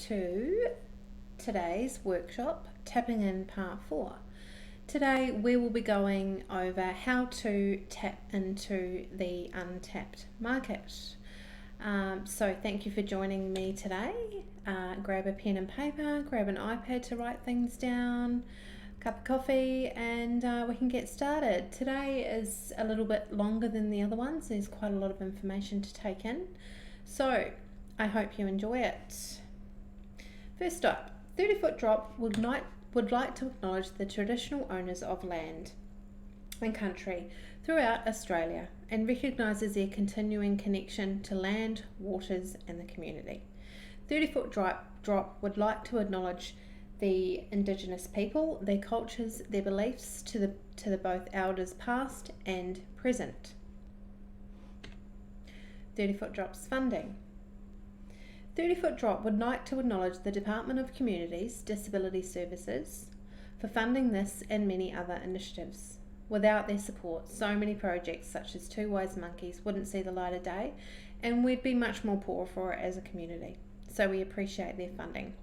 to today's workshop, Tapping In Part 4. Today we will be going over how to tap into the untapped market. So thank you for joining me today. Grab a pen and paper, grab an iPad to write things down, a cup of coffee, and we can get started. Today is a little bit longer than the other ones. There's quite a lot of information to take in. So I hope you enjoy it. First up, 30-foot drop would like to acknowledge the traditional owners of land and country throughout Australia and recognises their continuing connection to land, waters and the community. 30-foot drop would like to acknowledge the Indigenous people, their cultures, their beliefs to the both elders past and present. 30-foot drop's funding. 30-foot drop would like to acknowledge the Department of Communities, Disability Services for funding this and many other initiatives. Without their support, so many projects such as Two Wise Monkeys wouldn't see the light of day, and we'd be much more poor for it as a community. So we appreciate their funding.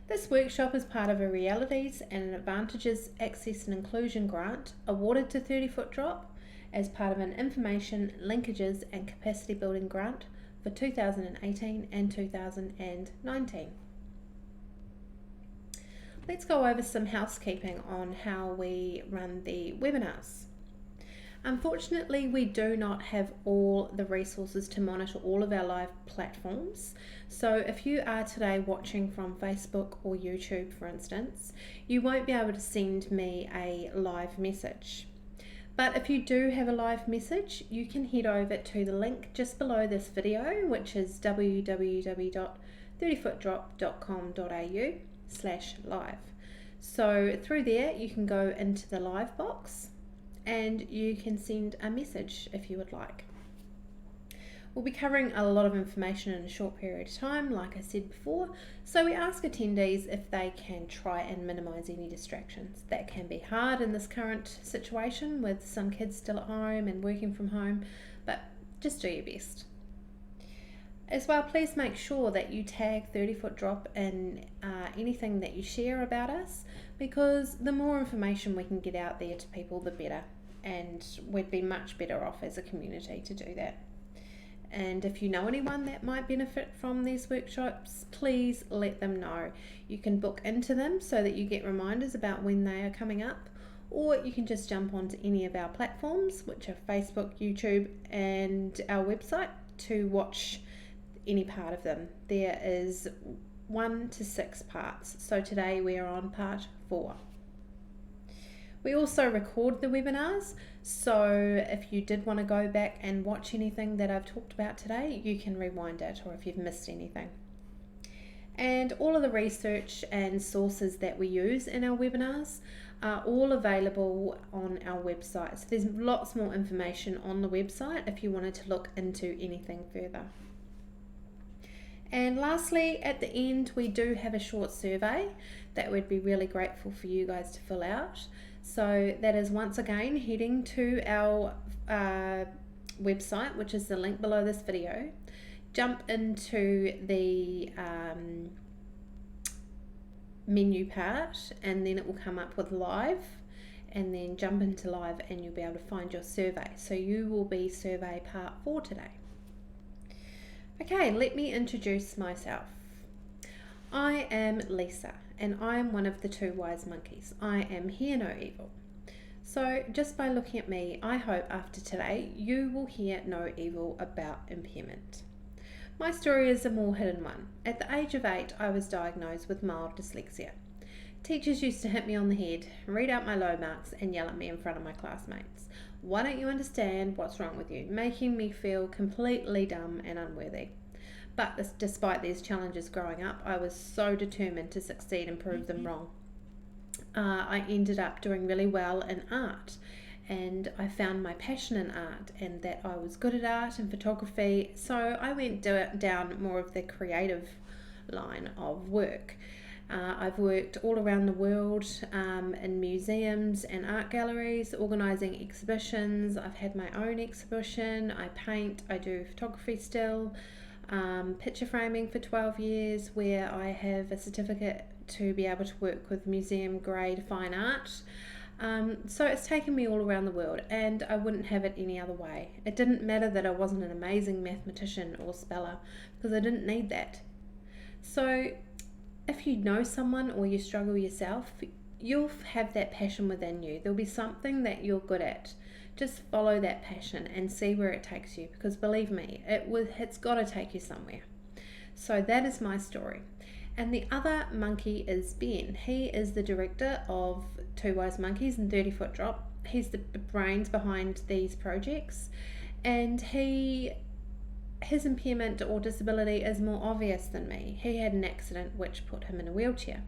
This workshop is part of a Realities and Advantages Access and Inclusion grant awarded to 30-foot drop as part of an Information, Linkages and Capacity Building grant for 2018 and 2019. Let's go over some housekeeping on how we run the webinars. Unfortunately, we do not have all the resources to monitor all of our live platforms. So if you are today watching from Facebook or YouTube, for instance, you won't be able to send me a live message. But if you do have a live message, you can head over to the link just below this video, which is www.30footdrop.com.au/live. So through there, you can go into the live box and you can send a message if you would like. We'll be covering a lot of information in a short period of time, like I said before, so we ask attendees if they can try and minimise any distractions. That can be hard in this current situation with some kids still at home and working from home, but just do your best. As well, please make sure that you tag 30-foot drop in anything that you share about us, because the more information we can get out there to people, the better, and we'd be much better off as a community to do that. And if you know anyone that might benefit from these workshops, please let them know. You can book into them so that you get reminders about when they are coming up, or you can just jump onto any of our platforms, which are Facebook, YouTube, and our website, to watch any part of them. There is 1 to 6 parts. So today we are on part 4. We also record the webinars, so if you did want to go back and watch anything that I've talked about today, you can rewind it, or if you've missed anything. And all of the research and sources that we use in our webinars are all available on our website. So there's lots more information on the website if you wanted to look into anything further. And lastly, at the end, we do have a short survey that we'd be really grateful for you guys to fill out. So that is, once again, heading to our website, which is the link below this video. Jump into the menu part, and then it will come up with live, and then jump into live and you'll be able to find your survey. So you will be survey part 4 today. Okay, let me introduce myself. I am Lisa, and I am one of the Two Wise Monkeys. I am hear no evil. So just by looking at me, I hope after today you will hear no evil about impairment. My story is a more hidden one. At the age of 8, I was diagnosed with mild dyslexia. Teachers used to hit me on the head, read out my low marks and yell at me in front of my classmates. Why don't you understand what's wrong with you? Making me feel completely dumb and unworthy. But despite these challenges growing up, I was so determined to succeed and prove them wrong. I ended up doing really well in art, and I found my passion in art and that I was good at art and photography, so I went down more of the creative line of work. I've worked all around the world in museums and art galleries, organising exhibitions. I've had my own exhibition. I paint, I do photography still. picture framing for 12 years, where I have a certificate to be able to work with museum grade fine art. So it's taken me all around the world, and I wouldn't have it any other way. It didn't matter that I wasn't an amazing mathematician or speller, because I didn't need that. So if you know someone or you struggle yourself, you'll have that passion within you. There'll be something that you're good at. Just follow that passion and see where it takes you, because believe me, it's got to take you somewhere. So that is my story. And the other monkey is Ben. He is the director of Two Wise Monkeys and 30 Foot Drop. He's the brains behind these projects, and his impairment or disability is more obvious than me. He had an accident which put him in a wheelchair,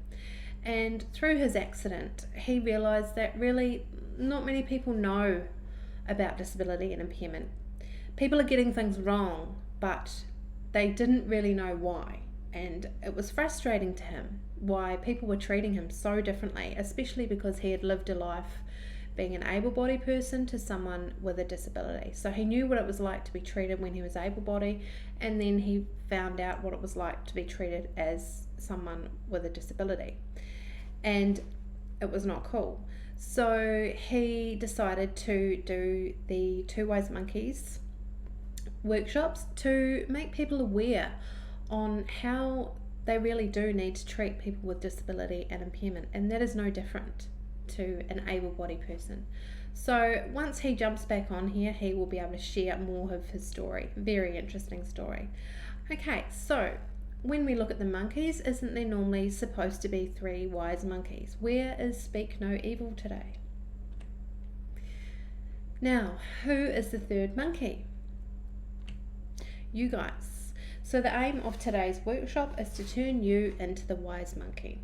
and through his accident he realised that really not many people know about disability and impairment. People are getting things wrong, but they didn't really know why, and it was frustrating to him why people were treating him so differently, especially because he had lived a life being an able-bodied person to someone with a disability. So he knew what it was like to be treated when he was able-bodied, and then he found out what it was like to be treated as someone with a disability, and it was not cool. So he decided to do the Two Wise Monkeys workshops to make people aware on how they really do need to treat people with disability and impairment, and that is no different to an able-bodied person. So once he jumps back on here, he will be able to share more of his story. Very interesting story. Okay, so when we look at the monkeys, isn't there normally supposed to be 3 wise monkeys? Where is Speak No Evil today? Now, who is the 3rd monkey? You guys. So the aim of today's workshop is to turn you into the wise monkey.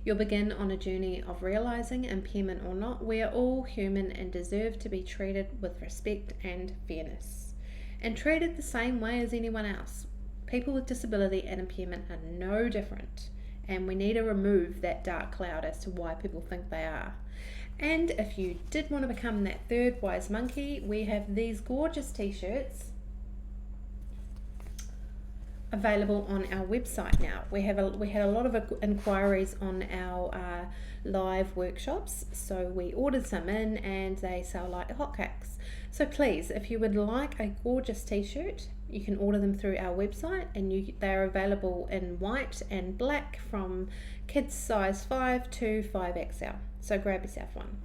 You'll begin on a journey of realising, impairment or not, we are all human and deserve to be treated with respect and fairness, and treated the same way as anyone else. People with disability and impairment are no different, and we need to remove that dark cloud as to why people think they are. And if you did want to become that 3rd wise monkey, we have these gorgeous t-shirts available on our website now. We had a lot of inquiries on our live workshops, so we ordered some in, and they sell like hotcakes. So please, if you would like a gorgeous t-shirt, you can order them through our website, and they are available in white and black from kids size 5 to 5XL. So grab yourself one.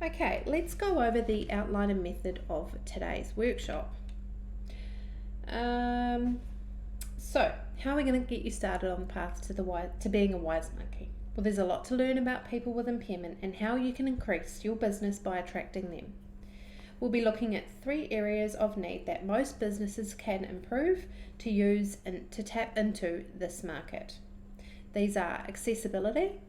Okay, let's go over the outline and method of today's workshop. So, how are we going to get you started on the path to being a wise monkey? Well, there's a lot to learn about people with impairment and how you can increase your business by attracting them. We'll be looking at 3 areas of need that most businesses can improve to use and to tap into this market. These are accessibility,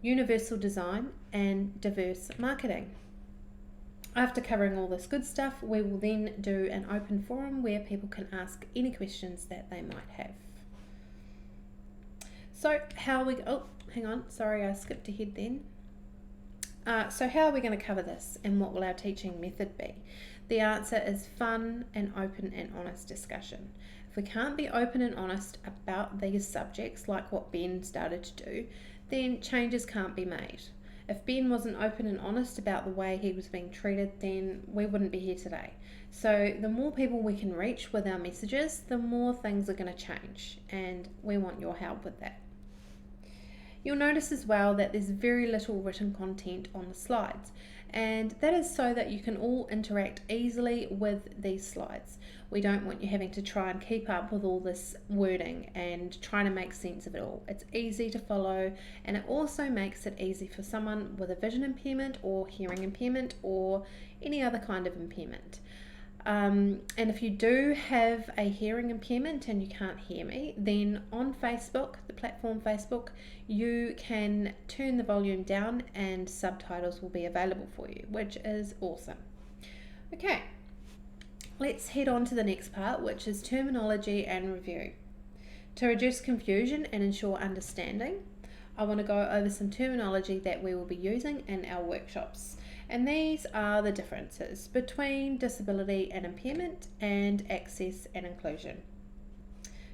universal design, and diverse marketing. After covering all this good stuff, we will then do an open forum where people can ask any questions that they might have. So how are we, hang on, sorry, I skipped ahead then. So how are we going to cover this, and what will our teaching method be? The answer is fun and open and honest discussion. If we can't be open and honest about these subjects, like what Ben started to do, then changes can't be made. If Ben wasn't open and honest about the way he was being treated, then we wouldn't be here today. So the more people we can reach with our messages, the more things are going to change, and we want your help with that. You'll notice as well that there's very little written content on the slides, and that is so that you can all interact easily with these slides. We don't want you having to try and keep up with all this wording and trying to make sense of it all. It's easy to follow, and it also makes it easy for someone with a vision impairment or hearing impairment or any other kind of impairment. And if you do have a hearing impairment and you can't hear me, then on Facebook, the platform Facebook, you can turn the volume down and subtitles will be available for you, which is awesome. Okay, let's head on to the next part, which is terminology and review. To reduce confusion and ensure understanding, I want to go over some terminology that we will be using in our workshops. And these are the differences between disability and impairment and access and inclusion.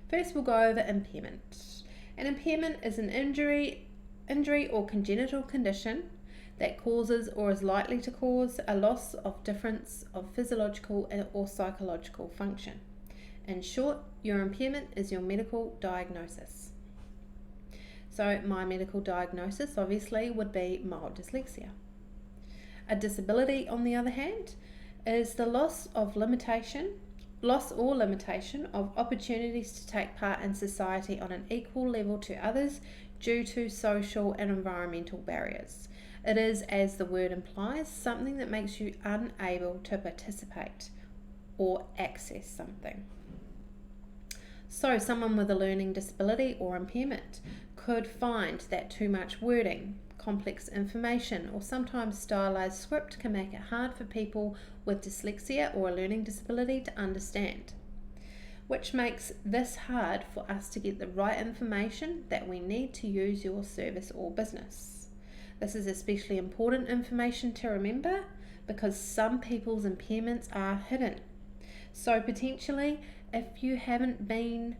First, we'll go over impairment. An impairment is an injury or congenital condition that causes or is likely to cause a loss of difference of physiological or psychological function. In short, your impairment is your medical diagnosis. So my medical diagnosis obviously would be mild dyslexia. A disability, on the other hand, is the loss or limitation of opportunities to take part in society on an equal level to others due to social and environmental barriers. It is, as the word implies, something that makes you unable to participate or access something. So someone with a learning disability or impairment could find that too much wording, complex information, or sometimes stylized script can make it hard for people with dyslexia or a learning disability to understand, which makes this hard for us to get the right information that we need to use your service or business. This is especially important information to remember because some people's impairments are hidden. So potentially, if you haven't been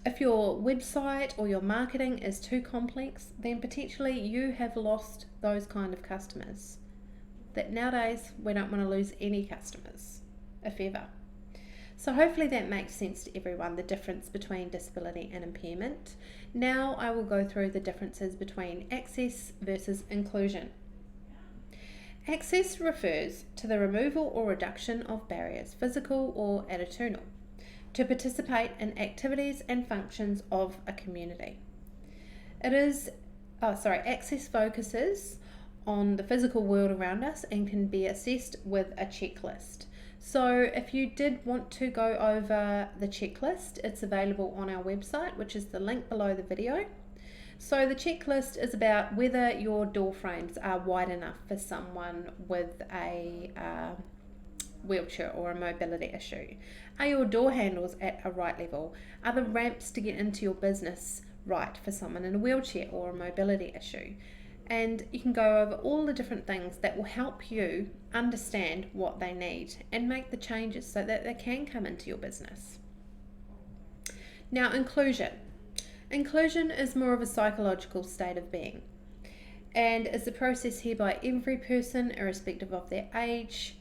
if your website or your marketing is too complex, then potentially you have lost those kind of customers. That nowadays we don't want to lose any customers, if ever. So hopefully that makes sense to everyone, the difference between disability and impairment. Now I will go through the differences between access versus inclusion. Access refers to the removal or reduction of barriers, physical or attitudinal, to participate in activities and functions of a community. Access focuses on the physical world around us and can be assessed with a checklist. So if you did want to go over the checklist, it's available on our website, which is the link below the video. So the checklist is about whether your door frames are wide enough for someone with a wheelchair or a mobility issue. Are your door handles at a right level? Are the ramps to get into your business right for someone in a wheelchair or a mobility issue? And you can go over all the different things that will help you understand what they need and make the changes so that they can come into your business. Now, inclusion. Inclusion is more of a psychological state of being and is a process hereby every person, irrespective of their age,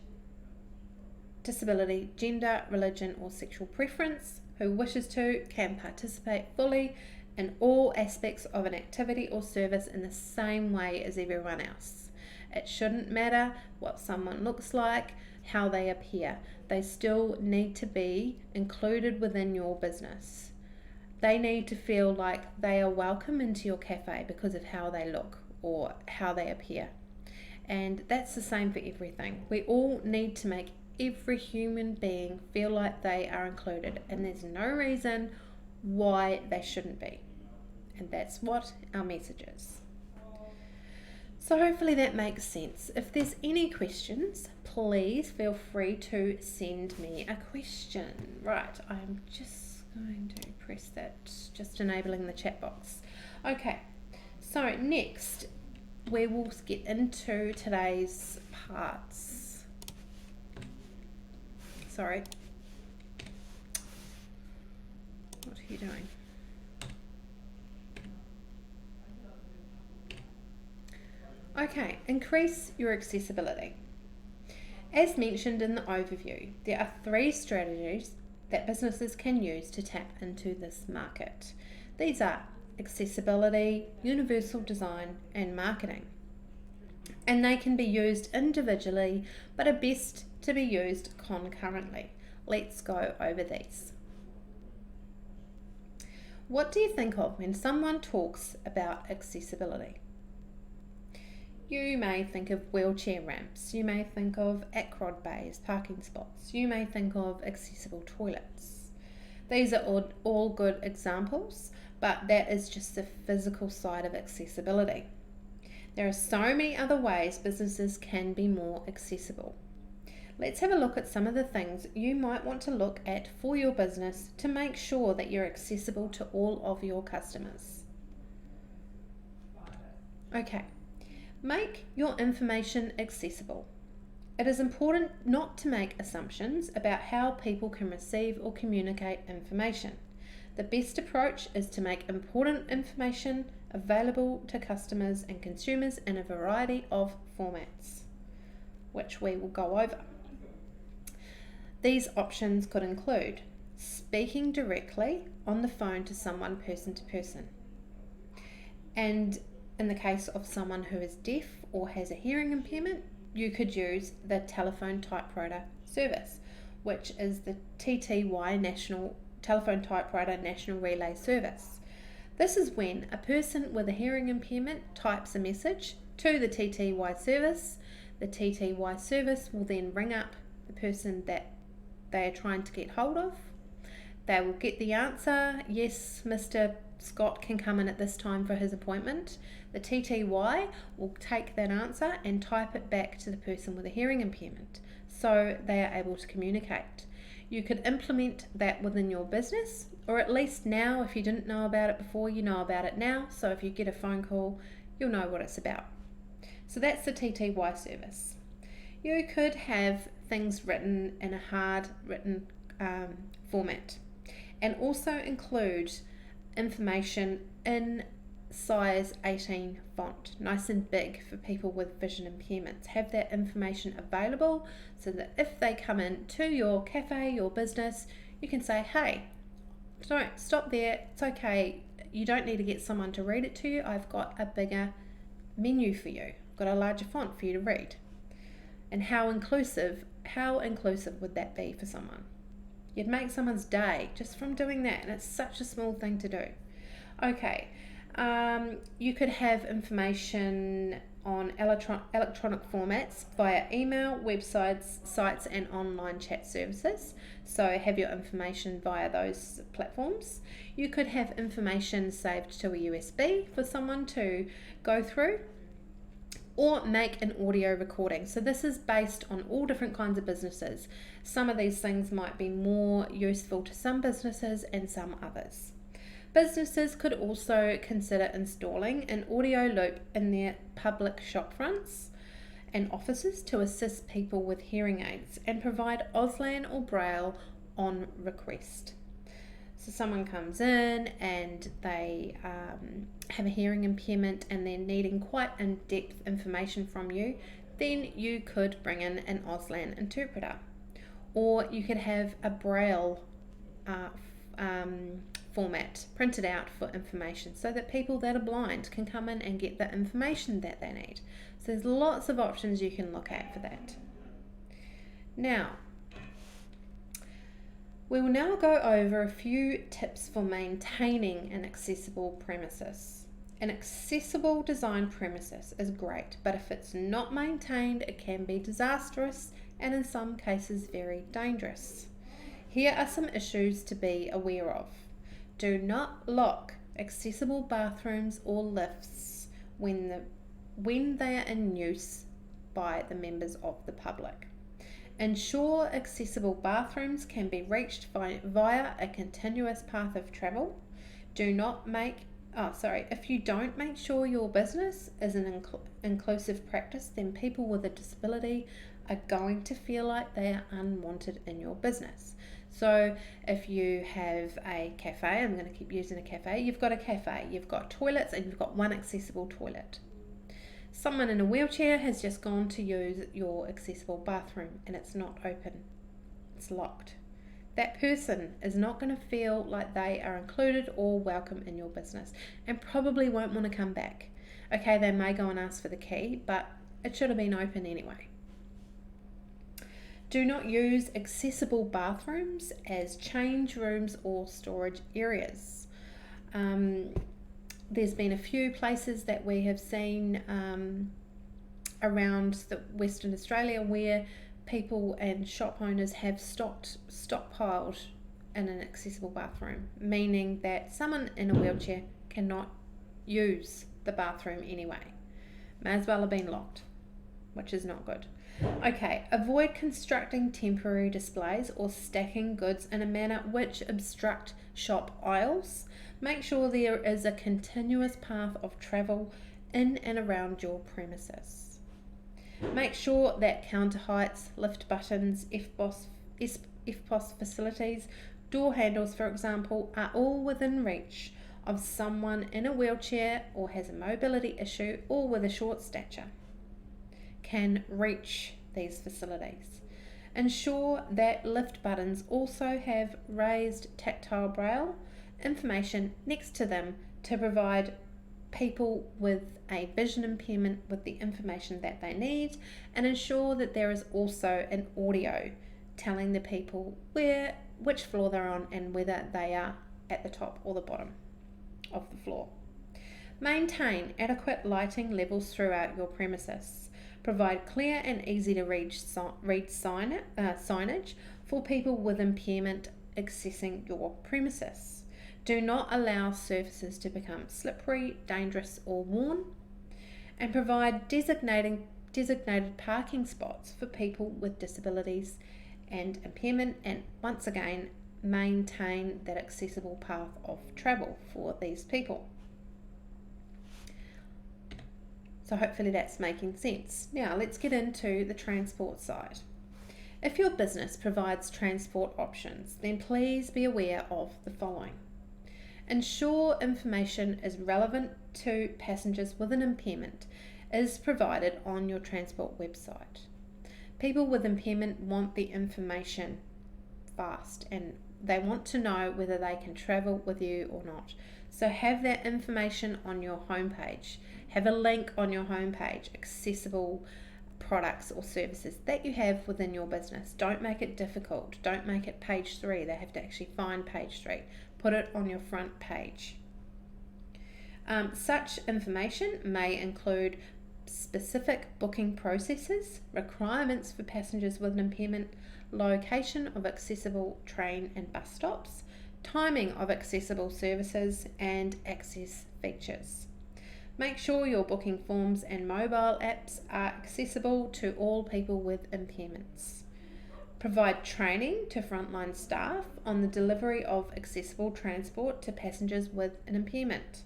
disability, gender, religion, or sexual preference, who wishes to, can participate fully in all aspects of an activity or service in the same way as everyone else. It shouldn't matter what someone looks like, how they appear. They still need to be included within your business. They need to feel like they are welcome into your cafe because of how they look or how they appear. And that's the same for everything. We all need to make every human being feel like they are included, and there's no reason why they shouldn't be. And that's what our message is. So hopefully that makes sense. If there's any questions, please feel free to send me a question. Right, I'm just going to press that, just enabling the chat box. Okay, so next we will get into today's parts. Sorry. What are you doing? Okay, increase your accessibility. As mentioned in the overview, there are 3 strategies that businesses can use to tap into this market. These are accessibility, universal design, and marketing. And they can be used individually, but are best to be used concurrently. Let's go over these. What do you think of when someone talks about accessibility? You may think of wheelchair ramps, you may think of ACROD bays, parking spots, you may think of accessible toilets. These are all good examples, but that is just the physical side of accessibility. There are so many other ways businesses can be more accessible. Let's have a look at some of the things you might want to look at for your business to make sure that you're accessible to all of your customers. Okay, Make your information accessible. It is important not to make assumptions about how people can receive or communicate information. The best approach is to make important information available to customers and consumers in a variety of formats, which we will go over. These options could include speaking directly on the phone to someone person to person. And in the case of someone who is deaf or has a hearing impairment, you could use the telephone typewriter service, which is the TTY National Telephone Typewriter National Relay Service. This is when a person with a hearing impairment types a message to the TTY service. The TTY service will then ring up the person that they are trying to get hold of. They will get the answer, yes, Mr. Scott can come in at this time for his appointment. The TTY will take that answer and type it back to the person with a hearing impairment so they are able to communicate. You could implement that within your business, or at least now, if you didn't know about it before, you know about it now. So if you get a phone call, you'll know what it's about. So that's the TTY service. You could have things written in a hard written format, and also include information in size 18 font, nice and big for people with vision impairments. Have that information available so that if they come in to your cafe, your business, you can say, hey, don't stop there, it's okay, you don't need to get someone to read it to you, I've got a bigger menu for you, I've got a larger font for you to read. And how inclusive would that be for someone? You'd make someone's day just from doing that, and it's such a small thing to do. Okay, you could have information on electronic formats via email, websites, sites, and online chat services. So have your information via those platforms. You could have information saved to a USB for someone to go through, or make an audio recording. So this is based on all different kinds of businesses. Some of these things might be more useful to some businesses and some others. Businesses could also consider installing an audio loop in their public shop fronts and offices to assist people with hearing aids and provide Auslan or Braille on request. So someone comes in and they have a hearing impairment and they're needing quite in-depth information from you, then you could bring in an Auslan interpreter. Or you could have a Braille format printed out for information so that people that are blind can come in and get the information that they need. So there's lots of options you can look at for that. Now, we will now go over a few tips for maintaining an accessible premises. An accessible design premises is great, but if it's not maintained, it can be disastrous and in some cases very dangerous. Here are some issues to be aware of. Do not lock accessible bathrooms or lifts when they are in use by the members of the public. Ensure accessible bathrooms can be reached via a continuous path of travel. If you don't make sure your business is an inclusive practice, then people with a disability are going to feel like they are unwanted in your business. So if you have a cafe, I'm going to keep using a cafe, you've got a cafe, you've got toilets, and you've got one accessible toilet. Someone in a wheelchair has just gone to use your accessible bathroom and it's not open, it's locked. That person is not going to feel like they are included or welcome in your business and probably won't want to come back. Okay, they may go and ask for the key, but it should have been open anyway. Do not use accessible bathrooms as change rooms or storage areas. There's been a few places that we have seen around Western Australia where people and shop owners have stockpiled in an accessible bathroom, meaning that someone in a wheelchair cannot use the bathroom anyway. May as well have been locked, which is not good. Okay, avoid constructing temporary displays or stacking goods in a manner which obstruct shop aisles. Make sure there is a continuous path of travel in and around your premises. Make sure that counter heights, lift buttons, FPOS facilities, door handles, for example, are all within reach of someone in a wheelchair or has a mobility issue or with a short stature can reach these facilities. Ensure that lift buttons also have raised tactile braille information next to them to provide people with a vision impairment with the information that they need, and ensure that there is also an audio telling the people which floor they're on and whether they are at the top or the bottom of the floor. Maintain adequate lighting levels throughout your premises. Provide clear and easy to read signage for people with impairment accessing your premises. Do not allow surfaces to become slippery, dangerous, or worn. And provide designated parking spots for people with disabilities and impairment, and once again, maintain that accessible path of travel for these people. So hopefully that's making sense. Now let's get into the transport side. If your business provides transport options, then please be aware of the following. Ensure information is relevant to passengers with an impairment is provided on your transport website. People with impairment want the information fast and they want to know whether they can travel with you or not. So have that information on your homepage. Have a link on your homepage, accessible products or services that you have within your business. Don't make it difficult. Don't make it page 3. They have to actually find page 3. Put it on your front page. Such information may include specific booking processes, requirements for passengers with an impairment, location of accessible train and bus stops, timing of accessible services, and access features. Make sure your booking forms and mobile apps are accessible to all people with impairments. Provide training to frontline staff on the delivery of accessible transport to passengers with an impairment.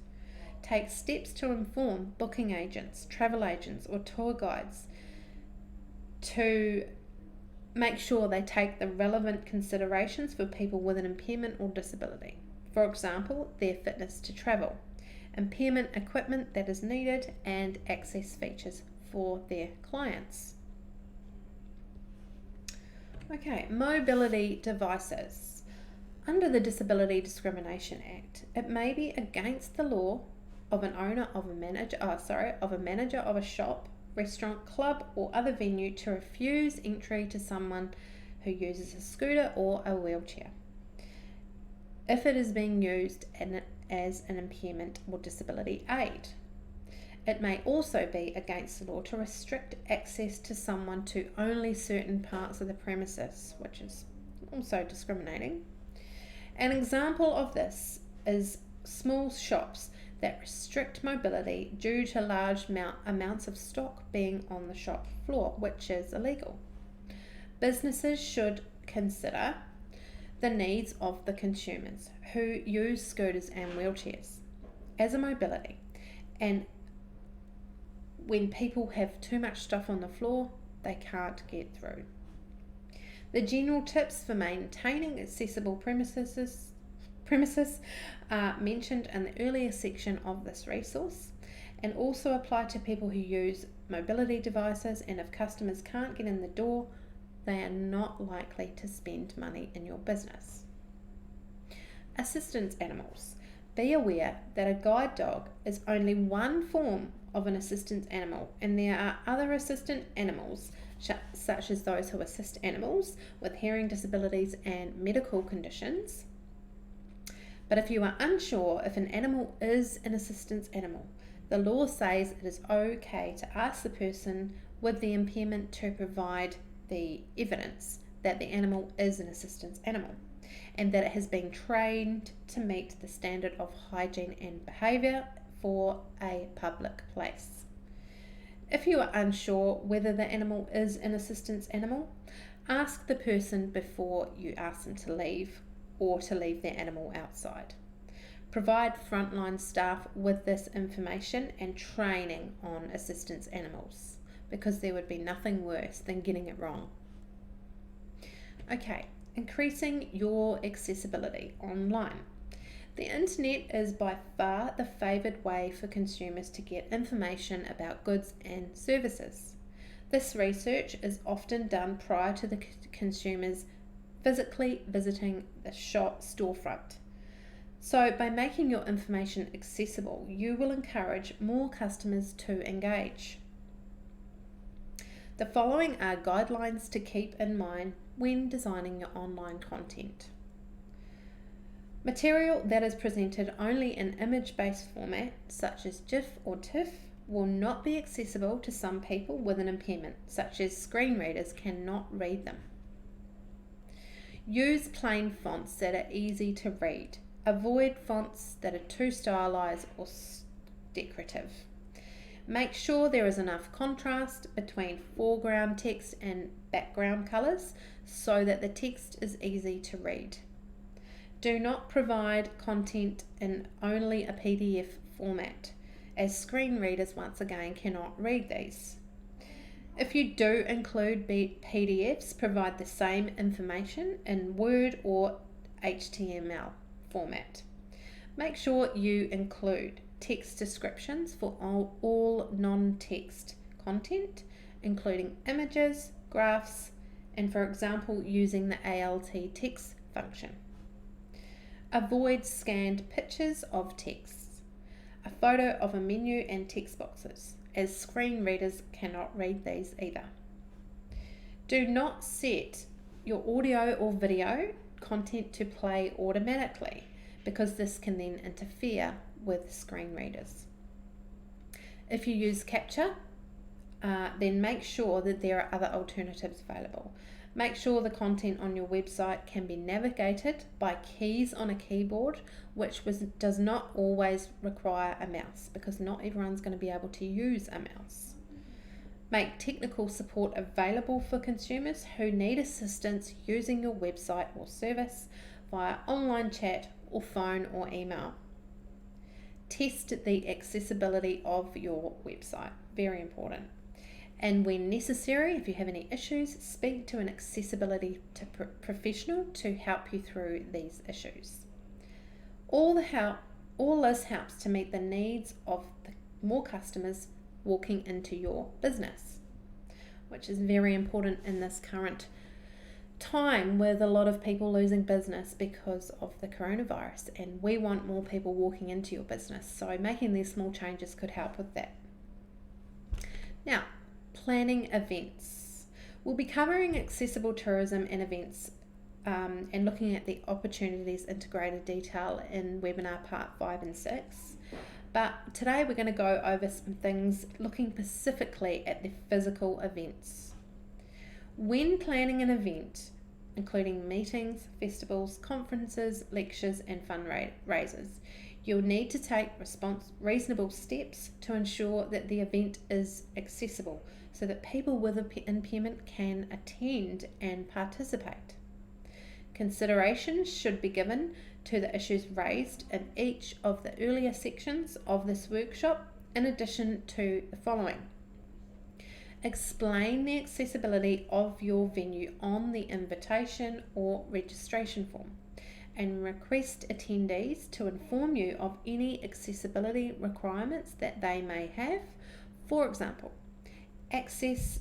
Take steps to inform booking agents, travel agents, or tour guides to make sure they take the relevant considerations for people with an impairment or disability. For example, their fitness to travel, impairment equipment that is needed, and access features for their clients. Okay, mobility devices. Under the Disability Discrimination Act, it may be against the law of an owner of a manager of a shop, restaurant, club, or other venue to refuse entry to someone who uses a scooter or a wheelchair if it is being used as an impairment or disability aid. It may also be against the law to restrict access to someone to only certain parts of the premises, which is also discriminating. An example of this is small shops that restrict mobility due to large amounts of stock being on the shop floor, which is illegal. Businesses should consider the needs of the consumers who use scooters and wheelchairs as a mobility, and when people have too much stuff on the floor, they can't get through. The general tips for maintaining accessible premises are mentioned in the earlier section of this resource and also apply to people who use mobility devices, and if customers can't get in the door, they are not likely to spend money in your business. Assistance animals. Be aware that a guide dog is only one form of an assistance animal, and there are other assistant animals such as those who assist animals with hearing disabilities and medical conditions. But if you are unsure if an animal is an assistance animal, the law says it is okay to ask the person with the impairment to provide the evidence that the animal is an assistance animal and that it has been trained to meet the standard of hygiene and behaviour for a public place. If you are unsure whether the animal is an assistance animal, ask the person before you ask them to leave or to leave their animal outside. Provide frontline staff with this information and training on assistance animals, because there would be nothing worse than getting it wrong. Okay, increasing your accessibility online. The internet is by far the favoured way for consumers to get information about goods and services. This research is often done prior to the consumers physically visiting the shop storefront. So by making your information accessible, you will encourage more customers to engage. The following are guidelines to keep in mind when designing your online content. Material that is presented only in image-based format, such as GIF or TIFF, will not be accessible to some people with an impairment, such as screen readers cannot read them. Use plain fonts that are easy to read. Avoid fonts that are too stylized or decorative. Make sure there is enough contrast between foreground text and background colours so that the text is easy to read. Do not provide content in only a PDF format, as screen readers once again cannot read these. If you do include PDFs, provide the same information in Word or HTML format. Make sure you include text descriptions for all non-text content, including images, graphs, and for example using the ALT text function. Avoid scanned pictures of texts. A photo of a menu and text boxes, as screen readers cannot read these either. Do not set your audio or video content to play automatically, because this can then interfere with screen readers. If you use Capture, then make sure that there are other alternatives available. Make sure the content on your website can be navigated by keys on a keyboard, which does not always require a mouse, because not everyone's going to be able to use a mouse. Make technical support available for consumers who need assistance using your website or service via online chat or phone or email. Test the accessibility of your website, very important. And when necessary, if you have any issues, speak to an accessibility professional to help you through these issues. All this helps to meet the needs of more customers walking into your business, which is very important in this current time with a lot of people losing business because of the coronavirus, and we want more people walking into your business, so making these small changes could help with that. Now, planning events. We'll be covering accessible tourism and events and looking at the opportunities in greater detail in webinar part 5 and 6. But today we're going to go over some things looking specifically at the physical events. When planning an event, including meetings, festivals, conferences, lectures and fundraisers, you'll need to take reasonable steps to ensure that the event is accessible so that people with impairment can attend and participate. Consideration should be given to the issues raised in each of the earlier sections of this workshop, in addition to the following. Explain the accessibility of your venue on the invitation or registration form, and request attendees to inform you of any accessibility requirements that they may have. For example, access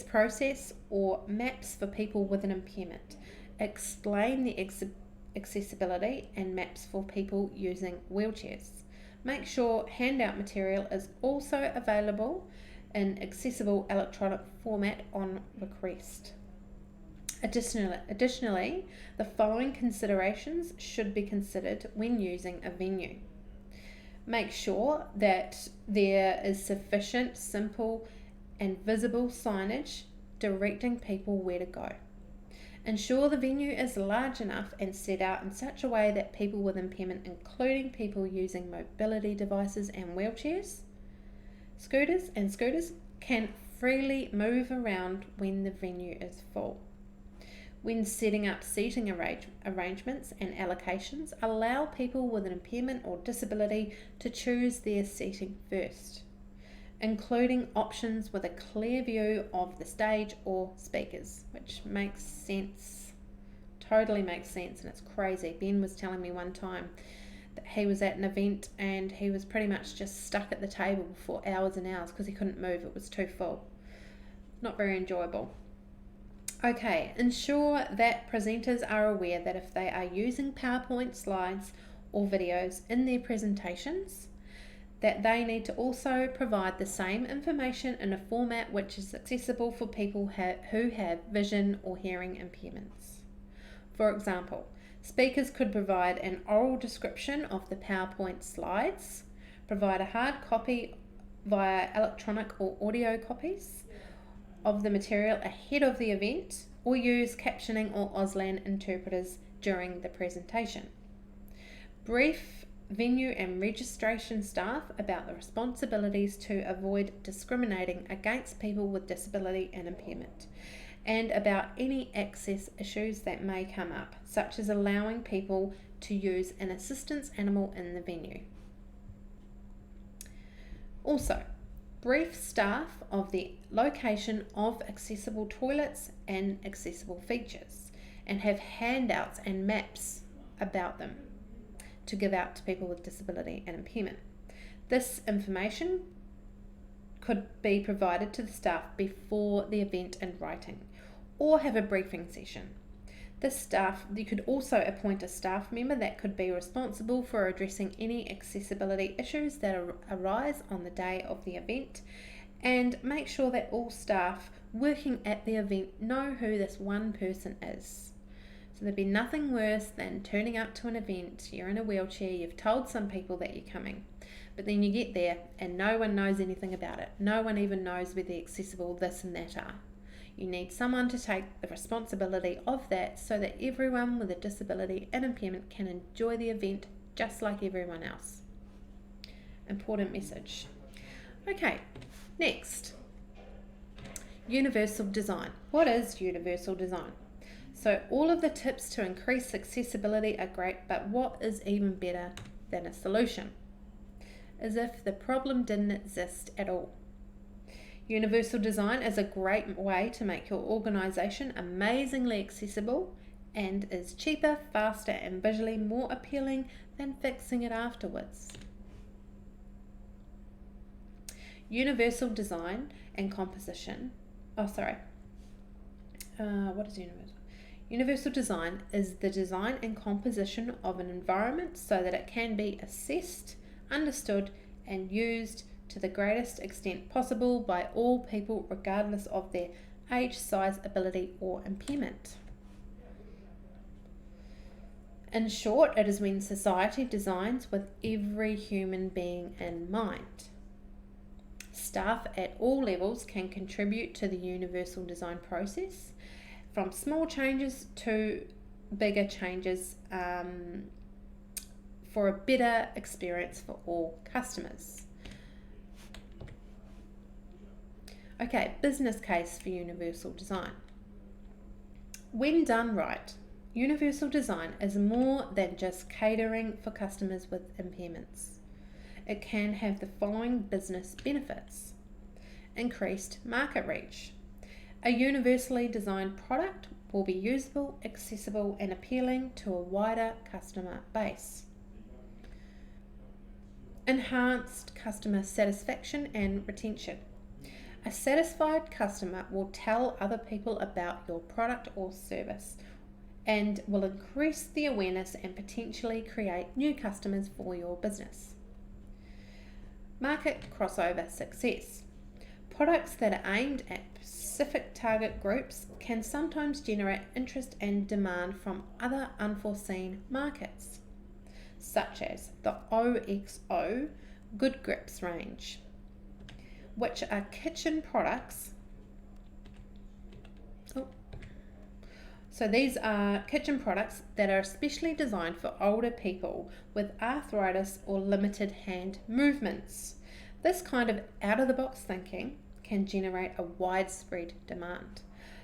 process or maps for people with an impairment. Explain the accessibility and maps for people using wheelchairs. Make sure handout material is also available in accessible electronic format on request. Additionally, the following considerations should be considered when using a venue. Make sure that there is sufficient, simple and visible signage directing people where to go. Ensure the venue is large enough and set out in such a way that people with impairment, including people using mobility devices and wheelchairs, scooters, can freely move around when the venue is full. when setting up seating arrangements and allocations, allow people with an impairment or disability to choose their seating first, including options with a clear view of the stage or speakers, which makes sense, totally makes sense, and it's crazy. Ben was telling me one time that he was at an event and he was pretty much just stuck at the table for hours and hours because he couldn't move, it was too full. Not very enjoyable. Okay, ensure that presenters are aware that if they are using PowerPoint slides or videos in their presentations, that they need to also provide the same information in a format which is accessible for people who have vision or hearing impairments. For example, speakers could provide an oral description of the PowerPoint slides, provide a hard copy via electronic or audio copies of the material ahead of the event, or use captioning or Auslan interpreters during the presentation. Brief venue and registration staff about the responsibilities to avoid discriminating against people with disability and impairment, and about any access issues that may come up, such as allowing people to use an assistance animal in the venue. Also, brief staff of the location of accessible toilets and accessible features, and have handouts and maps about them to give out to people with disability and impairment. This information could be provided to the staff before the event in writing, or have a briefing session. You could also appoint a staff member that could be responsible for addressing any accessibility issues that arise on the day of the event, and make sure that all staff working at the event know who this one person is. So there'd be nothing worse than turning up to an event, you're in a wheelchair, you've told some people that you're coming, but then you get there and no one knows anything about it. No one even knows where the accessible this and that are. You need someone to take the responsibility of that so that everyone with a disability and impairment can enjoy the event just like everyone else. Important message. Okay, next. Universal design. What is universal design? So all of the tips to increase accessibility are great, but what is even better than a solution? As if the problem didn't exist at all. Universal design is a great way to make your organisation amazingly accessible and is cheaper, faster and visually more appealing than fixing it afterwards. Universal design and composition. What is universal? Universal design is the design and composition of an environment so that it can be assessed, understood and used to the greatest extent possible by all people regardless of their age, size, ability or impairment. In short, it is when society designs with every human being in mind. Staff at all levels can contribute to the universal design process, from small changes to bigger changes for a better experience for all customers. Okay, business case for universal design. When done right, universal design is more than just catering for customers with impairments. It can have the following business benefits: increased market reach. A universally designed product will be usable, accessible and appealing to a wider customer base. Enhanced customer satisfaction and retention. A satisfied customer will tell other people about your product or service and will increase the awareness and potentially create new customers for your business. Market crossover success. Products that are aimed at specific target groups can sometimes generate interest and demand from other unforeseen markets, such as the OXO Good Grips range, which are kitchen products. So these are kitchen products that are especially designed for older people with arthritis or limited hand movements. This kind of out-of-the-box thinking can generate a widespread demand.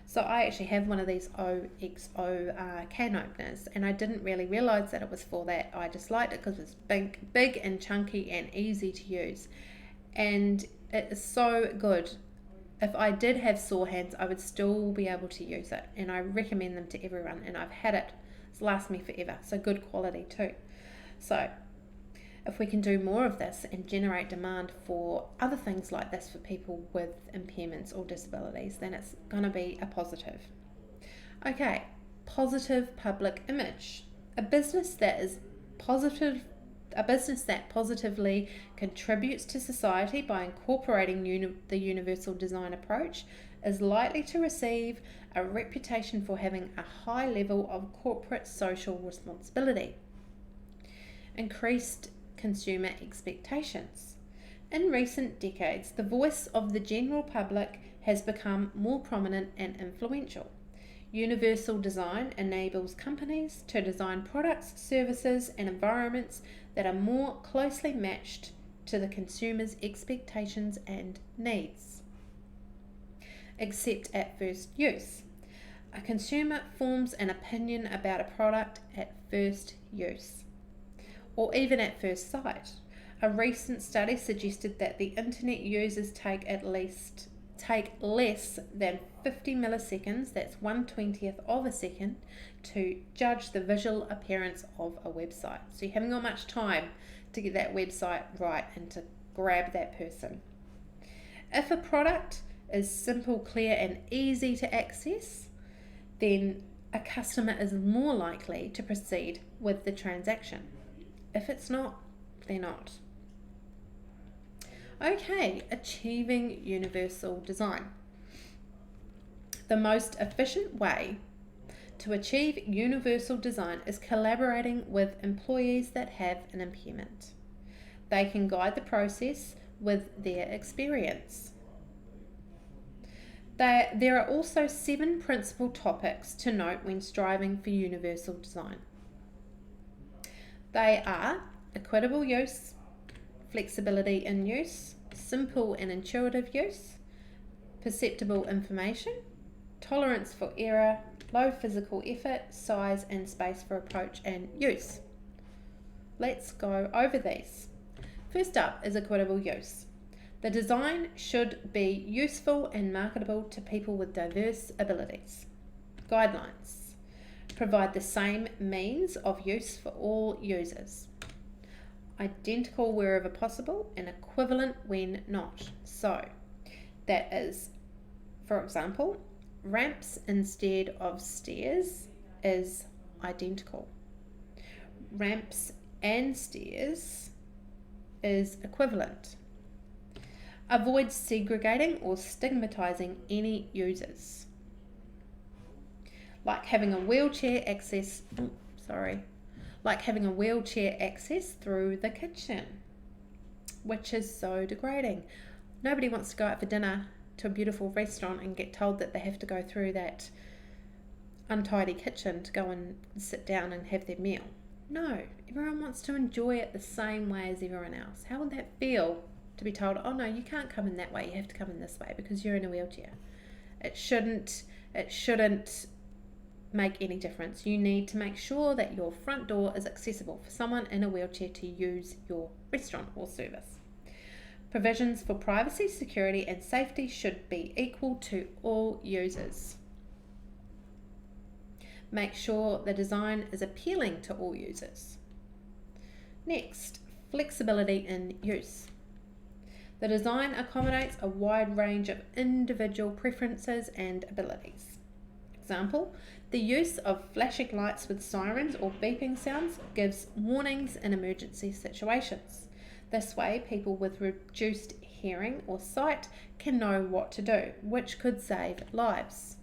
So I actually have one of these OXO can openers, and I didn't really realise that it was for that. I just liked it because it was big and chunky and easy to use, and it is so good. If I did have sore hands, I would still be able to use it, and I recommend them to everyone, and I've had it. It's lasted me forever, so good quality too. So if we can do more of this and generate demand for other things like this for people with impairments or disabilities, then it's going to be a positive. Okay, positive public image. A business that positively contributes to society by incorporating the universal design approach is likely to receive a reputation for having a high level of corporate social responsibility. Increased consumer expectations. In recent decades, the voice of the general public has become more prominent and influential. Universal design enables companies to design products, services, and environments that are more closely matched to the consumer's expectations and needs. Except at first use. A consumer forms an opinion about a product at first use, or even at first sight. A recent study suggested that the internet users take less than 50 milliseconds, that's 1/20th of a second, to judge the visual appearance of a website. So you haven't got much time to get that website right and to grab that person. If a product is simple, clear, and easy to access, then a customer is more likely to proceed with the transaction. If it's not, they're not. Okay, achieving universal design. The most efficient way to achieve universal design is collaborating with employees that have an impairment. They can guide the process with their experience. There are also 7 principal topics to note when striving for universal design. They are equitable use, flexibility in use, simple and intuitive use, perceptible information, tolerance for error, low physical effort, size and space for approach and use. Let's go over these. First up is equitable use. The design should be useful and marketable to people with diverse abilities. Guidelines. Provide the same means of use for all users. Identical wherever possible and equivalent when not. So, that is, for example, ramps instead of stairs is identical. Ramps and stairs is equivalent. Avoid segregating or stigmatizing any users. Like having a wheelchair access through the kitchen, which is so degrading. Nobody wants to go out for dinner to a beautiful restaurant and get told that they have to go through that untidy kitchen to go and sit down and have their meal. No, everyone wants to enjoy it the same way as everyone else. How would that feel to be told, oh no, you can't come in that way, you have to come in this way because you're in a wheelchair? It shouldn't make any difference. You need to make sure that your front door is accessible for someone in a wheelchair to use your restaurant or service. Provisions for privacy, security and safety should be equal to all users. Make sure the design is appealing to all users. Next, flexibility in use. The design accommodates a wide range of individual preferences and abilities. Example, the use of flashing lights with sirens or beeping sounds gives warnings in emergency situations. This way, people with reduced hearing or sight can know what to do, which could save lives.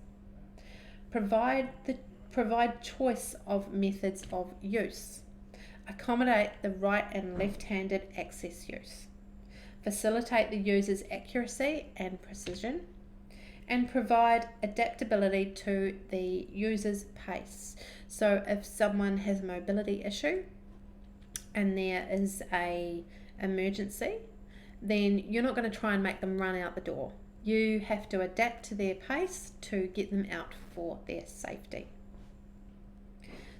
Provide choice of methods of use. Accommodate the right and left-handed access use. Facilitate the user's accuracy and precision, and provide adaptability to the user's pace. So if someone has a mobility issue and there is an emergency, then you're not going to try and make them run out the door. You have to adapt to their pace to get them out for their safety.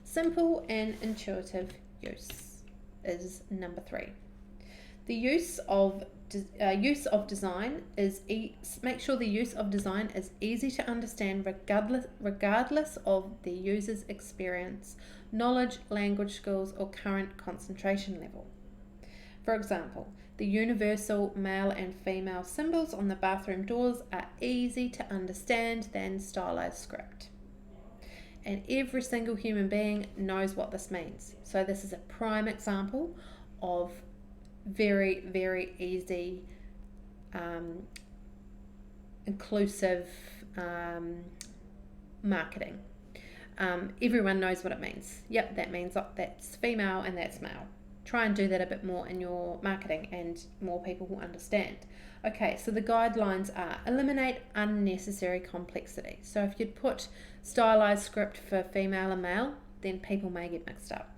Simple and intuitive use is number 3. The use of design is make sure the use of design is easy to understand regardless of the user's experience, knowledge, language skills, or current concentration level. For example, the universal male and female symbols on the bathroom doors are easy to understand than stylized script. And every single human being knows what this means. So this is a prime example of very, very easy, inclusive marketing. Everyone knows what it means. Yep, that means that's female and that's male. Try and do that a bit more in your marketing and more people will understand. Okay, so the guidelines are: eliminate unnecessary complexity. So if you'd put stylized script for female and male, then people may get mixed up.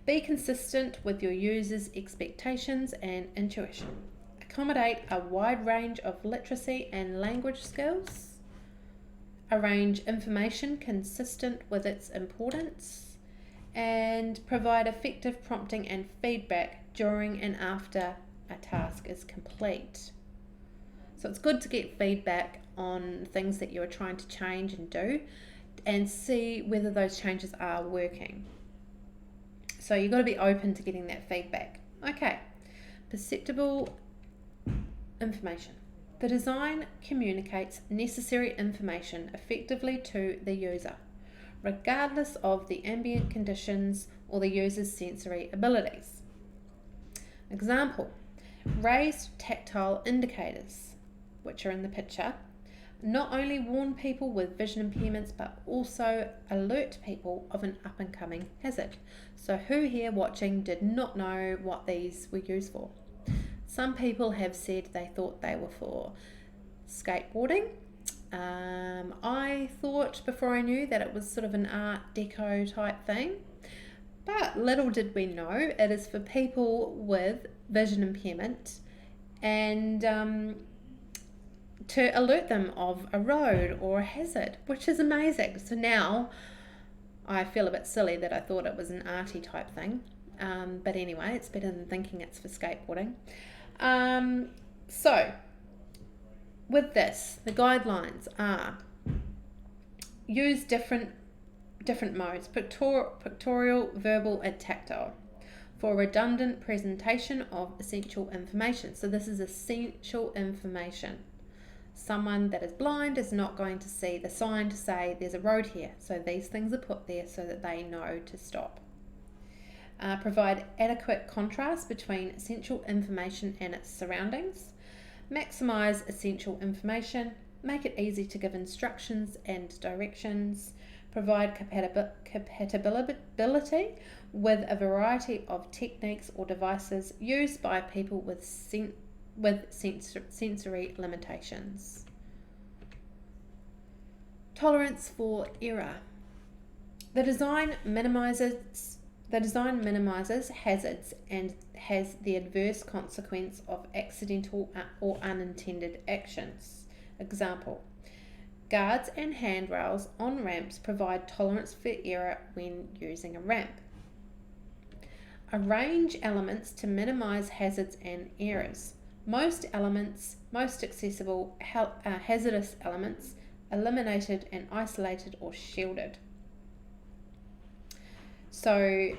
Be consistent with your users' expectations and intuition. Accommodate a wide range of literacy and language skills. Arrange information consistent with its importance. And provide effective prompting and feedback during and after a task is complete. So it's good to get feedback on things that you are trying to change and do and see whether those changes are working. So you've got to be open to getting that feedback. Okay, perceptible information. The design communicates necessary information effectively to the user, regardless of the ambient conditions or the user's sensory abilities. Example, raised tactile indicators, which are in the picture, not only warn people with vision impairments but also alert people of an up-and-coming hazard. So who here watching did not know what these were used for? Some people have said they thought they were for skateboarding. I thought before I knew that it was sort of an Art Deco type thing, but little did we know it is for people with vision impairment and to alert them of a road or a hazard, which is amazing. So now I feel a bit silly that I thought it was an arty type thing, but anyway, it's better than thinking it's for skateboarding. So with this, the guidelines are: use different modes, pictorial, verbal, and tactile, for redundant presentation of essential information. So this is essential information. Someone that is blind is not going to see the sign to say there's a road here. So these things are put there so that they know to stop. Provide adequate contrast between essential information and its surroundings. Maximize essential information. Make it easy to give instructions and directions. Provide compatibility with a variety of techniques or devices used by people with sensory limitations. Tolerance for error. The design minimizes hazards and has the adverse consequence of accidental or unintended actions. Example, guards and handrails on ramps provide tolerance for error when using a ramp. Arrange elements to minimize hazards and errors. Most accessible hazardous elements eliminated and isolated or shielded. So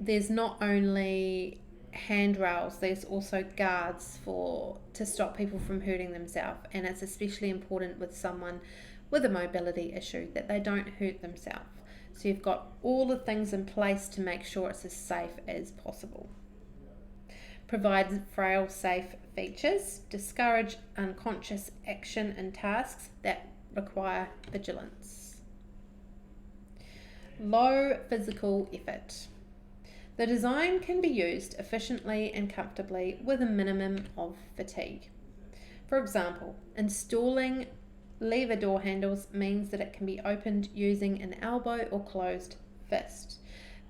there's not only handrails, there's also guards to stop people from hurting themselves, and it's especially important with someone with a mobility issue that they don't hurt themselves. So you've got all the things in place to make sure it's as safe as possible. Provide fail-safe features. Discourage unconscious action in tasks that require vigilance. Low physical effort. The design can be used efficiently and comfortably with a minimum of fatigue. For example, installing lever door handles means that it can be opened using an elbow or closed fist,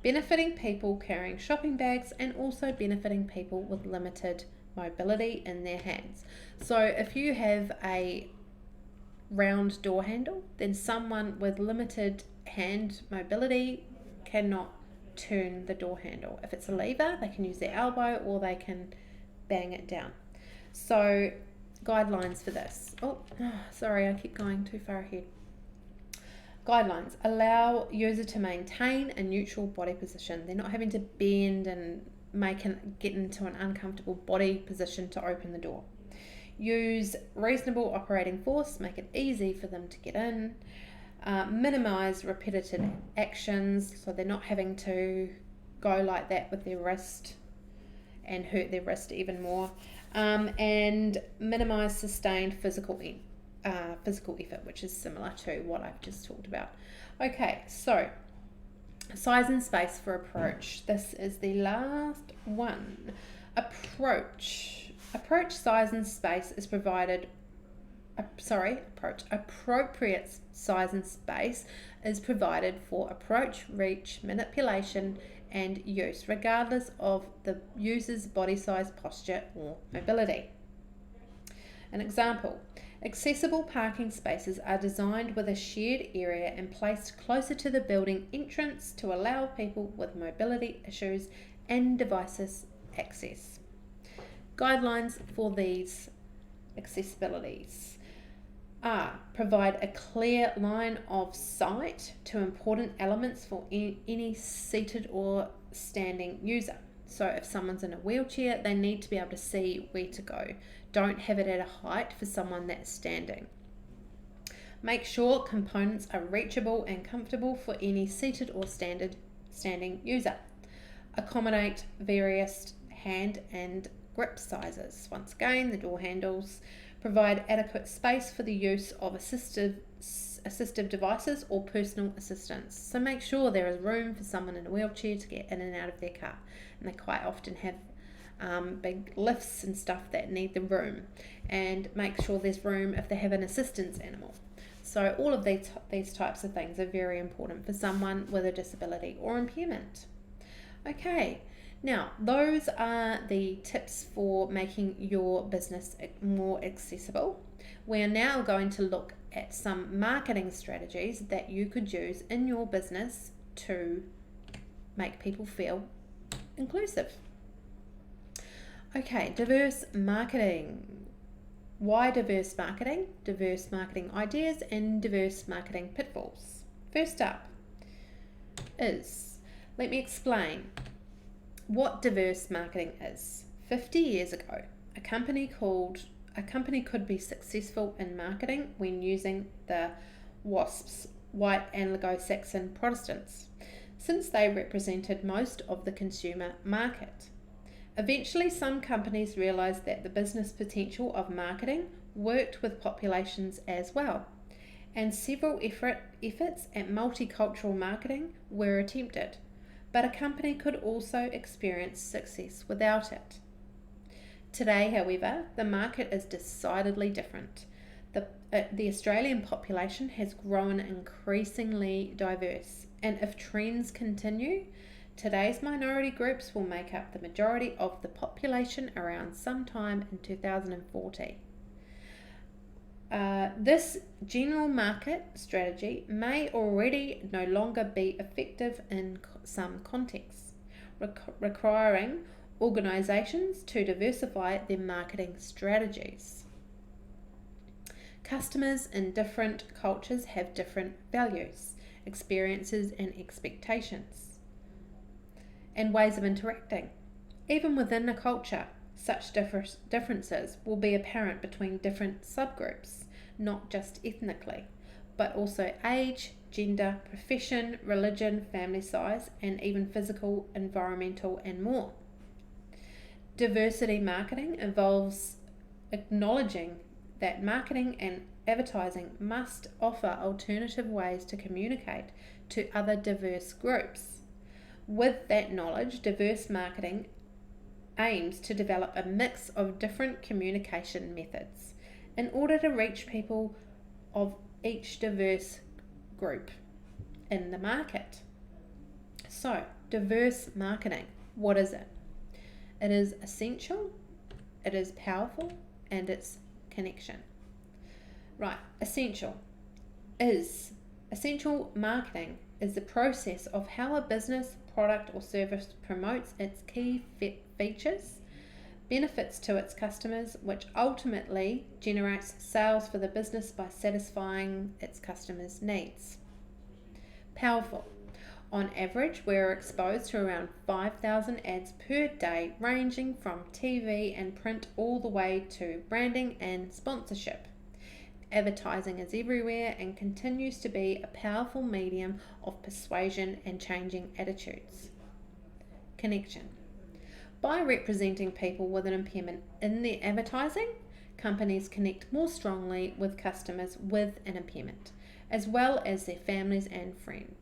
benefiting people carrying shopping bags and also benefiting people with limited mobility in their hands. So if you have a round door handle, then someone with limited hand mobility cannot turn the door handle. If it's a lever, they can use their elbow or they can bang it down. So guidelines for this. Sorry, I keep going too far ahead. Guidelines allow user to maintain a neutral body position. They're not having to bend and get into an uncomfortable body position to open the door. Use reasonable operating force, make it easy for them to get in. Minimize repetitive actions, so they're not having to go like that with their wrist and hurt their wrist even more. And minimize sustained physical effort, which is similar to what I've just talked about. Okay, so size and space for approach. This is the last one. Approach size and space is provided. Appropriate size and space is provided for approach, reach, manipulation, and use, regardless of the user's body size, posture, or mobility. An example: accessible parking spaces are designed with a shared area and placed closer to the building entrance to allow people with mobility issues and devices access. Guidelines for these accessibilities are: provide a clear line of sight to important elements for any seated or standing user. So if someone's in a wheelchair, they need to be able to see where to go. Don't have it at a height for someone that's standing. Make sure components are reachable and comfortable for any seated or standing user. Accommodate various hand and grip sizes. Once again, the door handles. Provide adequate space for the use of assistive devices or personal assistance. So make sure there is room for someone in a wheelchair to get in and out of their car. And they quite often have big lifts and stuff that need the room. And make sure there's room if they have an assistance animal. So all of these types of things are very important for someone with a disability or impairment. Okay. Now, those are the tips for making your business more accessible. We are now going to look at some marketing strategies that you could use in your business to make people feel inclusive. Okay, diverse marketing. Why diverse marketing? Diverse marketing ideas and diverse marketing pitfalls. First up is, let me explain what diverse marketing is. 50 years ago, a company could be successful in marketing when using the WASPs, White Anglo-Saxon Protestants, since they represented most of the consumer market. Eventually, some companies realized that the business potential of marketing worked with populations as well, and several efforts at multicultural marketing were attempted. But a company could also experience success without it. Today, however, the market is decidedly different. The Australian population has grown increasingly diverse, and if trends continue, today's minority groups will make up the majority of the population around sometime in 2040. This general market strategy may already no longer be effective in some contexts, requiring organisations to diversify their marketing strategies. Customers in different cultures have different values, experiences, and expectations, and ways of interacting. Even within a culture, such differences will be apparent between different subgroups, not just ethnically, but also age, gender, profession, religion, family size, and even physical, environmental, and more. Diversity marketing involves acknowledging that marketing and advertising must offer alternative ways to communicate to other diverse groups. With that knowledge, diverse marketing aims to develop a mix of different communication methods in order to reach people of each diverse group in the market. So, diverse marketing, what is it? It is essential It is powerful and it's connection. Right, essential marketing is the process of how a business, product or service promotes its key features, benefits to its customers, which ultimately generates sales for the business by satisfying its customers' needs. Powerful. On average, we're exposed to around 5,000 ads per day, ranging from TV and print all the way to branding and sponsorship. Advertising is everywhere and continues to be a powerful medium of persuasion and changing attitudes. Connection. By representing people with an impairment in their advertising, companies connect more strongly with customers with an impairment, as well as their families and friends.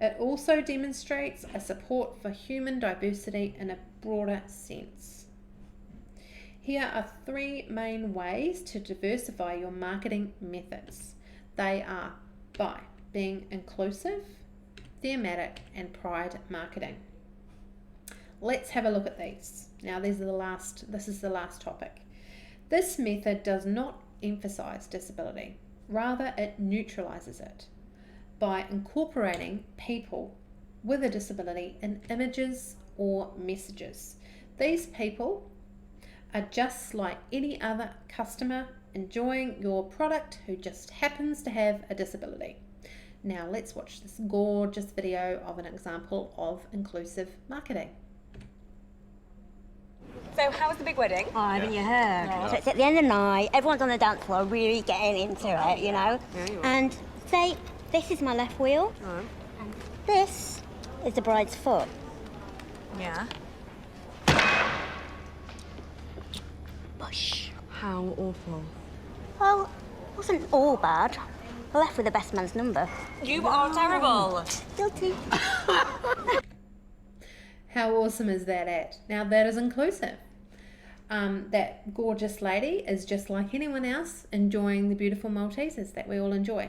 It also demonstrates a support for human diversity in a broader sense. Here are 3 main ways to diversify your marketing methods. They are by being inclusive, thematic, and pride marketing. Let's have a look at these. Now this is the last topic. This method does not emphasize disability, rather it neutralizes it by incorporating people with a disability in images or messages. These people are just like any other customer enjoying your product who just happens to have a disability. Now let's watch this gorgeous video of an example of inclusive marketing. So how was the big wedding? Oh, haven't you heard? So it's at the end of the night, everyone's on the dance floor really getting into it, you know? And say, this is my left wheel, and this is the bride's foot. Yeah. Push. How awful. Well, it wasn't all bad. I left with the best man's number. You are terrible. Guilty. How awesome is that ad? Now that is inclusive. That gorgeous lady is just like anyone else enjoying the beautiful Maltesers that we all enjoy.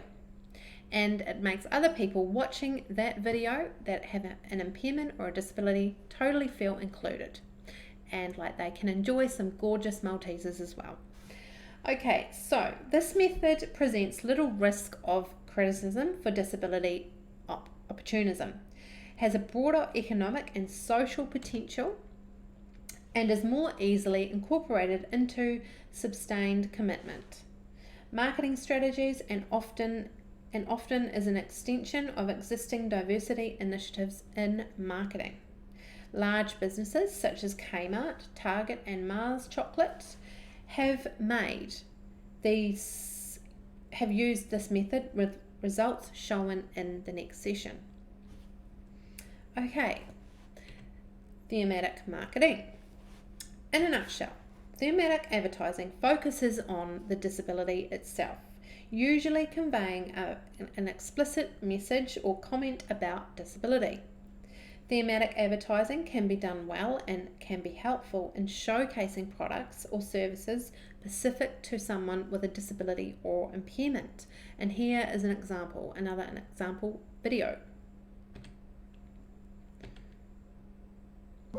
And it makes other people watching that video that have an impairment or a disability totally feel included. And like they can enjoy some gorgeous Maltesers as well. Okay, so this method presents little risk of criticism for disability opportunism, has a broader economic and social potential, and is more easily incorporated into sustained commitment. Marketing strategies and often is an extension of existing diversity initiatives in marketing. Large businesses such as Kmart, Target and Mars Chocolate have used this method with results shown in the next session. Okay, thematic marketing. In a nutshell, thematic advertising focuses on the disability itself, usually conveying an explicit message or comment about disability. Thematic advertising can be done well and can be helpful in showcasing products or services specific to someone with a disability or impairment. And here is an example video.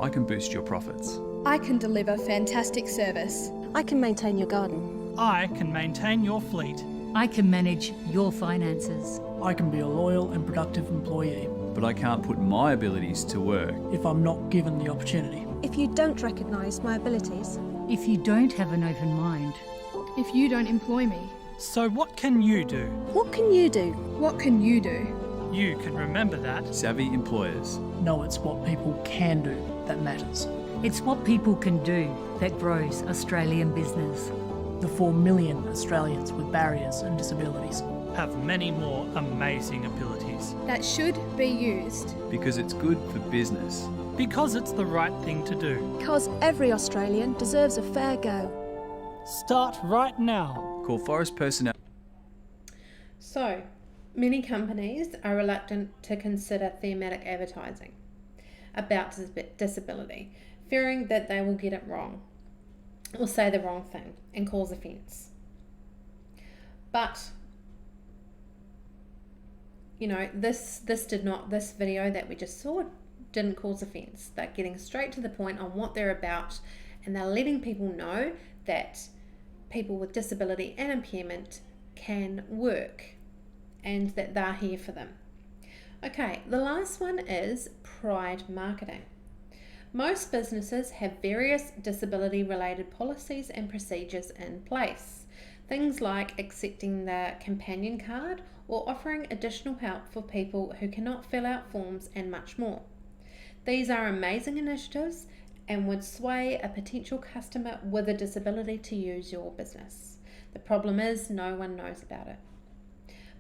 I can boost your profits. I can deliver fantastic service. I can maintain your garden. I can maintain your fleet. I can manage your finances. I can be a loyal and productive employee. But I can't put my abilities to work if I'm not given the opportunity. If you don't recognise my abilities. If you don't have an open mind. If you don't employ me. So what can you do? What can you do? What can you do? You can remember that. Savvy employers. No, it's what people can do that matters. It's what people can do that grows Australian business. The 4 million Australians with barriers and disabilities have many more amazing abilities. That should be used. Because it's good for business. Because it's the right thing to do. Because every Australian deserves a fair go. Start right now. Call Forest Personnel. So, many companies are reluctant to consider thematic advertising about disability, fearing that they will get it wrong or say the wrong thing and cause offence. But you know, this video that we just saw didn't cause offence. They're getting straight to the point on what they're about, and they're letting people know that people with disability and impairment can work and that they're here for them. Okay, the last one is pride marketing. Most businesses have various disability related policies and procedures in place. Things like accepting the companion card or offering additional help for people who cannot fill out forms, and much more. These are amazing initiatives and would sway a potential customer with a disability to use your business. The problem is no one knows about it.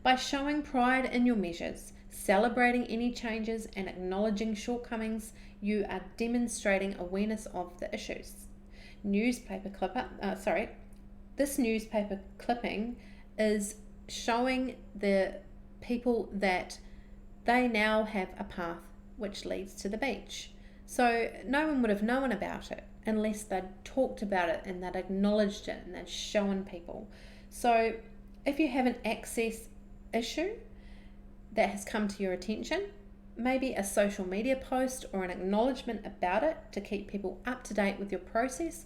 By showing pride in your measures, celebrating any changes and acknowledging shortcomings, you are demonstrating awareness of the issues. This newspaper clipping is showing the people that they now have a path which leads to the beach. So no one would have known about it unless they'd talked about it and they'd acknowledged it and they'd shown people. So if you have an access issue that has come to your attention, maybe a social media post or an acknowledgement about it to keep people up to date with your process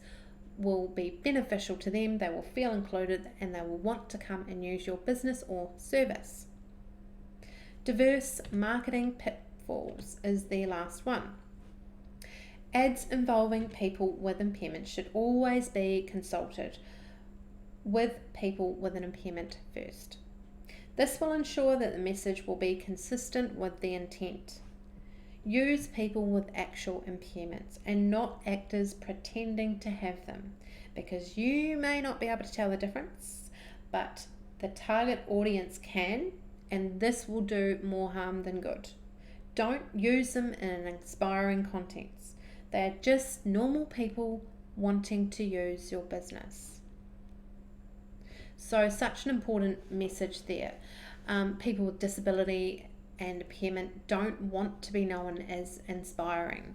will be beneficial to them. They will feel included and they will want to come and use your business or service. Diverse marketing pitfalls is the last one. Ads involving people with impairment should always be consulted with people with an impairment first. This will ensure that the message will be consistent with the intent. Use people with actual impairments and not actors pretending to have them, because you may not be able to tell the difference, but the target audience can, and this will do more harm than good. Don't use them in inspiring contents. They're just normal people wanting to use your business. So such an important message there. People with disability and impairment don't want to be known as inspiring.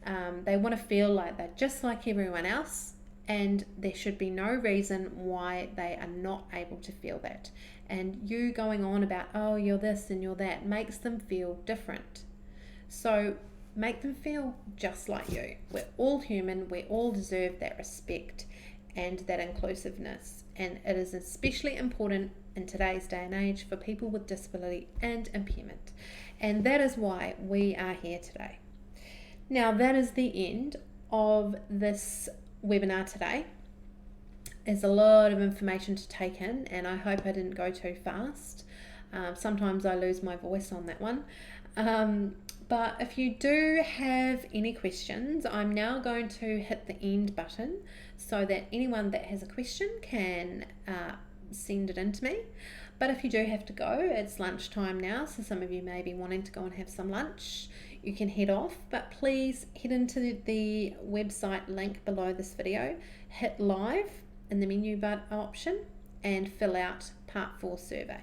They want to feel like they're just like everyone else, and there should be no reason why they are not able to feel that. And you going on about, oh, you're this and you're that, makes them feel different. So make them feel just like you. We're all human, we all deserve that respect and that inclusiveness, and it is especially important in today's day and age for people with disability and impairment, and that is why we are here today. Now that is the end of this webinar today. There's a lot of information to take in, and I hope I didn't go too fast. Sometimes I lose my voice on that one. But if you do have any questions, I'm now going to hit the end button so that anyone that has a question can send it in to me. But if you do have to go, it's lunchtime now, so some of you may be wanting to go and have some lunch. You can head off, but please head into the website link below this video, hit live in the menu bar option, and fill out part 4 survey.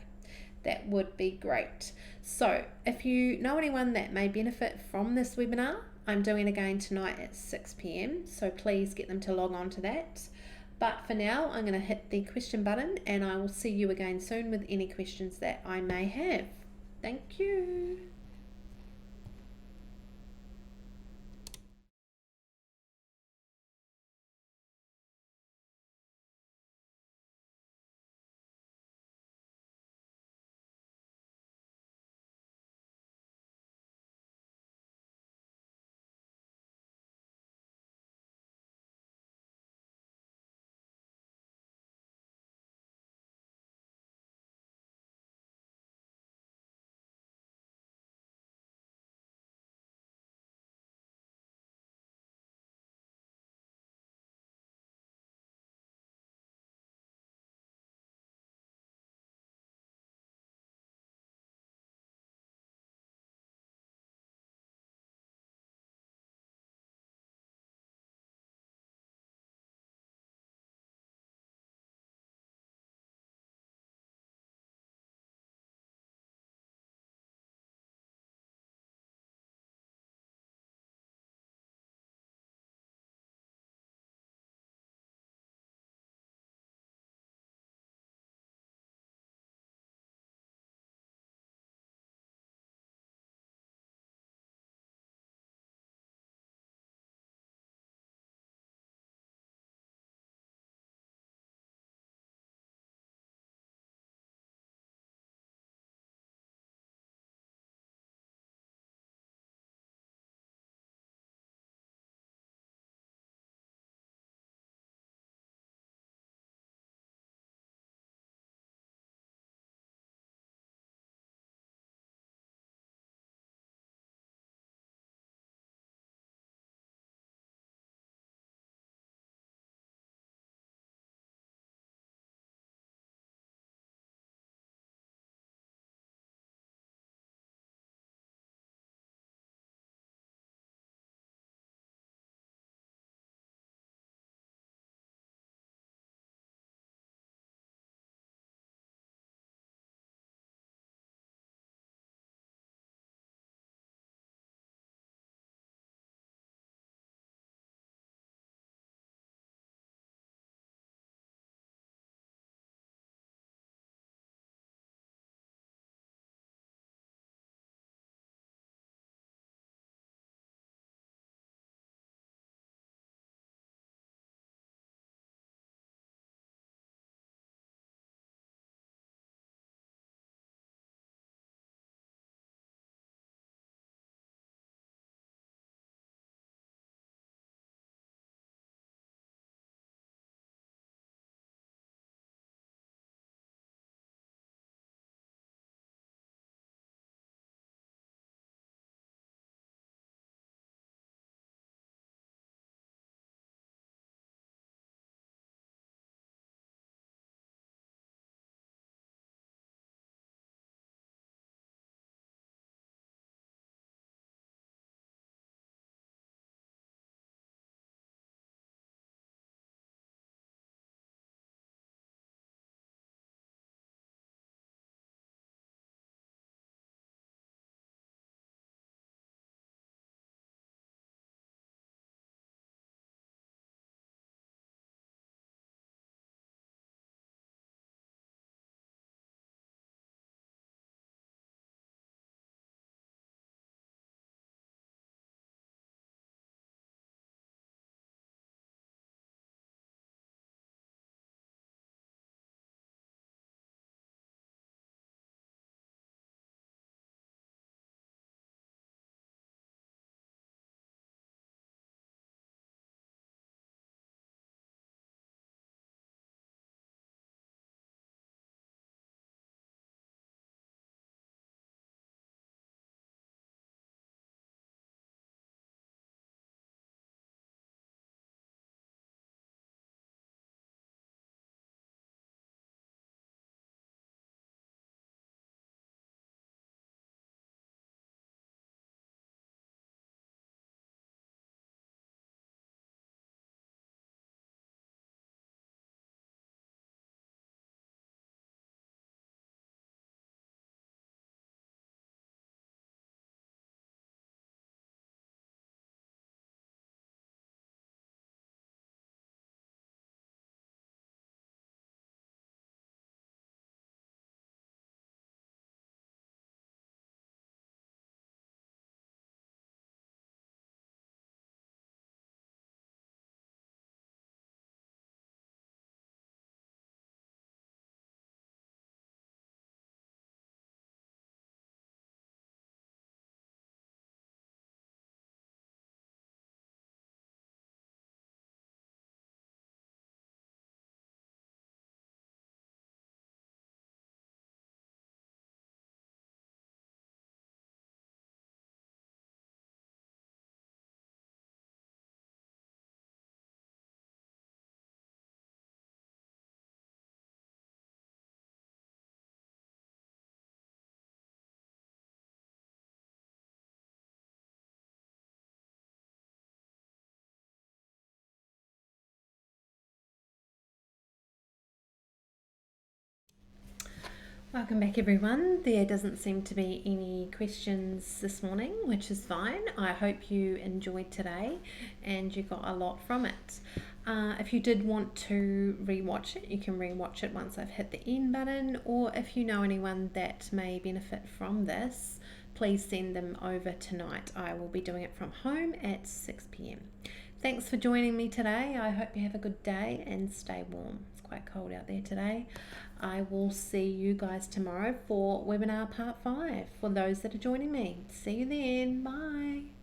That would be great. So if you know anyone that may benefit from this webinar, I'm doing again tonight at 6 p.m, so please get them to log on to that. But for now, I'm going to hit the question button, and I will see you again soon with any questions that I may have. Thank you. Welcome back, everyone. There doesn't seem to be any questions this morning, which is fine. I hope you enjoyed today and you got a lot from it. If you did want to rewatch it, you can rewatch it once I've hit the end button, or if you know anyone that may benefit from this, please send them over tonight. I will be doing it from home at 6 p.m. Thanks for joining me today. I hope you have a good day and stay warm. It's quite cold out there today. I will see you guys tomorrow for webinar part 5 for those that are joining me. See you then. Bye.